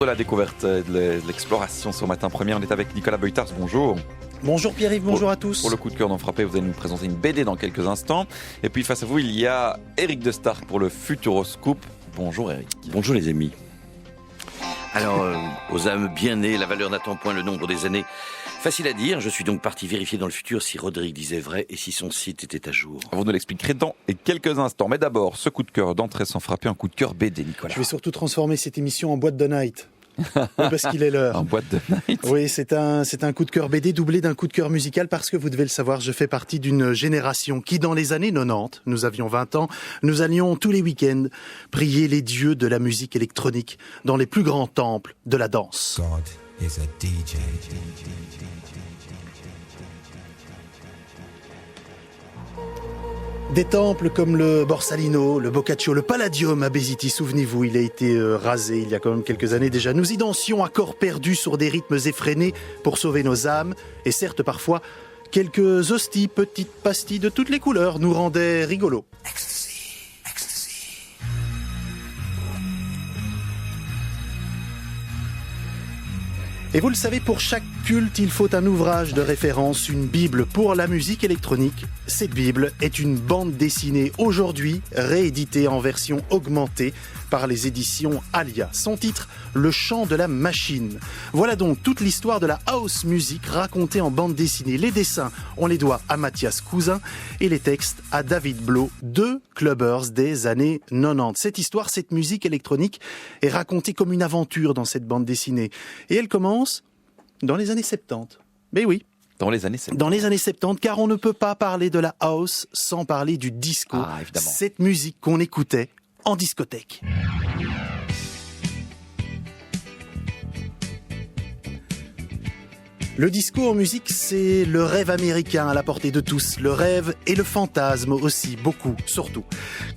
la découverte et de l'exploration ce matin premier. On est avec Nicolas Beutars, bonjour. Bonjour Pierre-Yves, bonjour à tous. Pour le coup de cœur d'en frapper, vous allez nous présenter une BD dans quelques instants. Et puis face à vous, il y a Eric de Stark pour le Futuroscope. Bonjour Eric. Bonjour les amis. Alors, aux âmes bien nées, la valeur n'attend point le nombre des années. Facile à dire, je suis donc parti vérifier dans le futur si Roderick disait vrai et si son site était à jour. Vous nous l'expliquerez dans quelques instants. Mais d'abord, ce coup de cœur d'entrée sans frapper, un coup de cœur BD, Nicolas. Je vais surtout transformer cette émission en boîte de night. Oui, parce qu'il est l'heure. En boîte de night. Oui, c'est un coup de cœur BD doublé d'un coup de cœur musical parce que vous devez le savoir, je fais partie d'une génération qui, dans les années 90, nous avions 20 ans, nous allions tous les week-ends prier les dieux de la musique électronique dans les plus grands temples de la danse. God is a DJ. Des temples comme le Borsalino, le Boccaccio, le Palladium à Bézitis, souvenez-vous, il a été rasé il y a quand même quelques années déjà. Nous y dansions à corps perdu sur des rythmes effrénés pour sauver nos âmes. Et certes, parfois, quelques hosties, petites pastilles de toutes les couleurs nous rendaient rigolos. Et vous le savez, pour chaque culte, il faut un ouvrage de référence, une Bible pour la musique électronique. Cette Bible est une bande dessinée aujourd'hui rééditée en version augmentée par les éditions Alia. Son titre, Le chant de la machine. Voilà donc toute l'histoire de la house music racontée en bande dessinée. Les dessins, on les doit à Mathias Cousin et les textes à David Blo, deux clubbers des années 90. Cette histoire, cette musique électronique est racontée comme une aventure dans cette bande dessinée. Et elle commence dans les années 70. Mais oui. Dans les années 70. Dans les années 70, car on ne peut pas parler de la house sans parler du disco. Ah, évidemment. Cette musique qu'on écoutait en discothèque. Le disco en musique, c'est le rêve américain à la portée de tous. Le rêve et le fantasme aussi, beaucoup, surtout.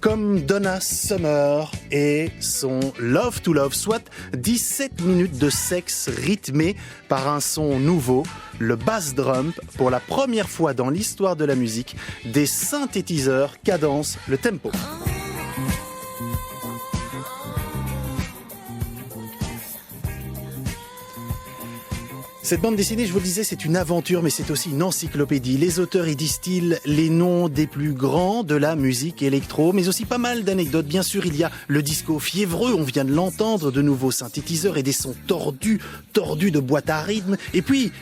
Comme Donna Summer et son Love to Love, soit 17 minutes de sexe rythmé par un son nouveau, le bass drum. Pour la première fois dans l'histoire de la musique, des synthétiseurs cadencent le tempo. Cette bande dessinée, je vous le disais, c'est une aventure, mais c'est aussi une encyclopédie. Les auteurs y distillent les noms des plus grands de la musique électro, mais aussi pas mal d'anecdotes. Bien sûr, il y a le disco fiévreux, on vient de l'entendre, de nouveaux synthétiseurs et des sons tordus de boîte à rythme. Et puis,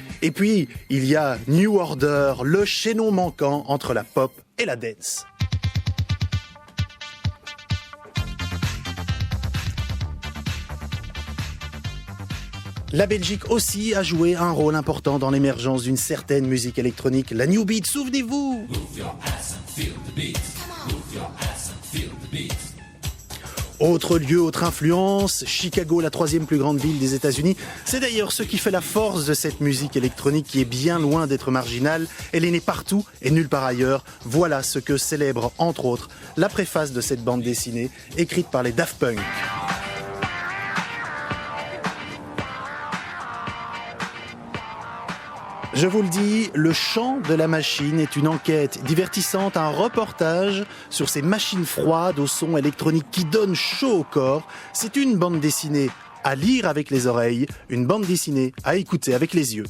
il y a New Order, le chaînon manquant entre la pop et la dance. La Belgique aussi a joué un rôle important dans l'émergence d'une certaine musique électronique, la New Beat, souvenez-vous. Autre lieu, autre influence, Chicago, la troisième plus grande ville des États-Unis. C'est d'ailleurs ce qui fait la force de cette musique électronique qui est bien loin d'être marginale. Elle est née partout et nulle part ailleurs. Voilà ce que célèbre, entre autres, la préface de cette bande dessinée, écrite par les Daft Punk. Je vous le dis, le chant de la machine est une enquête divertissante, un reportage sur ces machines froides au son électronique qui donnent chaud au corps. C'est une bande dessinée à lire avec les oreilles, une bande dessinée à écouter avec les yeux.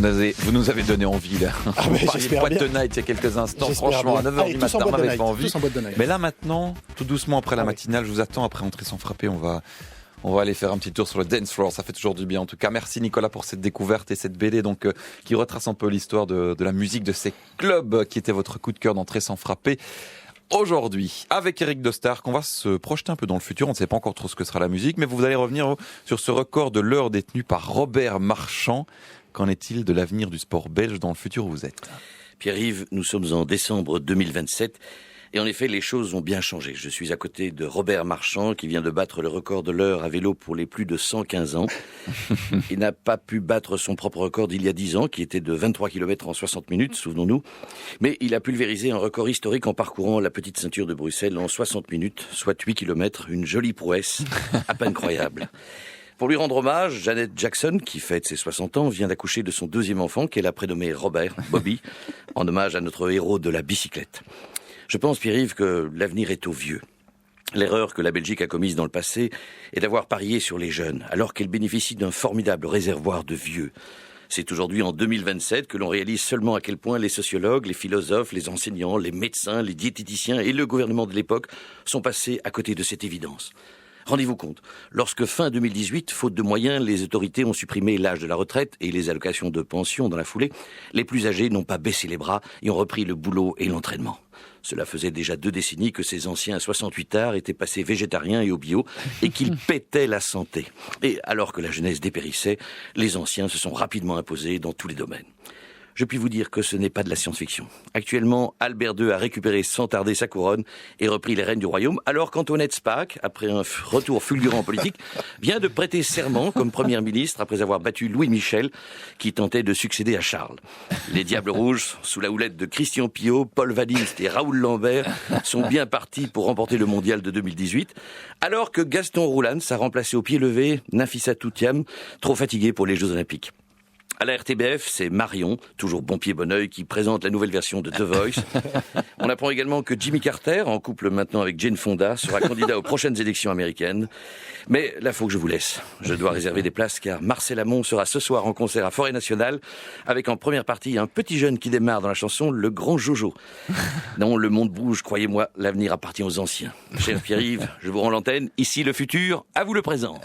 Vous nous avez donné envie là. Ah Vous parliez de boîte de night il y a quelques instants. J'espère Franchement, bien. à 9h Allez, du tous en matin, on boîte de n'avait pas night, envie. tous en boîte de night. Mais là maintenant, tout doucement après la Ah oui. matinale, je vous attends après entrer sans frapper. On va aller faire un petit tour sur le dance floor. Ça fait toujours du bien. En tout cas, merci Nicolas pour cette découverte et cette BD donc qui retrace un peu l'histoire de la musique de ces clubs qui était votre coup de cœur d'entrée sans frapper. Aujourd'hui, avec Eric de Stark, on va se projeter un peu dans le futur. On ne sait pas encore trop ce que sera la musique, mais vous allez revenir sur ce record de l'heure détenu par Robert Marchand. Qu'en est-il de l'avenir du sport belge dans le futur où vous êtes ? Pierre-Yves, nous sommes en décembre 2027 et en effet les choses ont bien changé. Je suis à côté de Robert Marchand qui vient de battre le record de l'heure à vélo pour les plus de 115 ans. Il n'a pas pu battre son propre record d'il y a 10 ans qui était de 23 km en 60 minutes, souvenons-nous. Mais il a pulvérisé un record historique en parcourant la petite ceinture de Bruxelles en 60 minutes, soit 8 km, une jolie prouesse à peine croyable. Pour lui rendre hommage, Janet Jackson, qui fête ses 60 ans, vient d'accoucher de son deuxième enfant, qu'elle a prénommé Robert, Bobby, en hommage à notre héros de la bicyclette. Je pense, Pierre-Yves, que l'avenir est aux vieux. L'erreur que la Belgique a commise dans le passé est d'avoir parié sur les jeunes, alors qu'elle bénéficie d'un formidable réservoir de vieux. C'est aujourd'hui en 2027 que l'on réalise seulement à quel point les sociologues, les philosophes, les enseignants, les médecins, les diététiciens et le gouvernement de l'époque sont passés à côté de cette évidence. Rendez-vous compte, lorsque fin 2018, faute de moyens, les autorités ont supprimé l'âge de la retraite et les allocations de pension dans la foulée, les plus âgés n'ont pas baissé les bras et ont repris le boulot et l'entraînement. Cela faisait déjà 2 décennies que ces anciens à 68 arts étaient passés végétariens et au bio et qu'ils pétaient la santé. Et alors que la jeunesse dépérissait, les anciens se sont rapidement imposés dans tous les domaines. Je puis vous dire que ce n'est pas de la science-fiction. Actuellement, Albert II a récupéré sans tarder sa couronne et repris les rênes du royaume, alors qu'Antoinette Spaak, après un retour fulgurant politique, vient de prêter serment comme première ministre après avoir battu Louis Michel, qui tentait de succéder à Charles. Les Diables Rouges, sous la houlette de Christian Piot, Paul Vadilst et Raoul Lambert, sont bien partis pour remporter le mondial de 2018, alors que Gaston Roulans a remplacé au pied levé Nafissa Toutiam, trop fatiguée pour les Jeux Olympiques. À la RTBF, c'est Marion, toujours bon pied bon oeil, qui présente la nouvelle version de The Voice. On apprend également que Jimmy Carter, en couple maintenant avec Jane Fonda, sera candidat aux prochaines élections américaines. Mais là, faut que je vous laisse. Je dois réserver des places car Marcel Amont sera ce soir en concert à Forêt Nationale avec en première partie un petit jeune qui démarre dans la chanson Le Grand Jojo. Non, le monde bouge, croyez-moi, l'avenir appartient aux anciens. Cher Pierre-Yves, je vous rends l'antenne. Ici le futur, à vous le présent.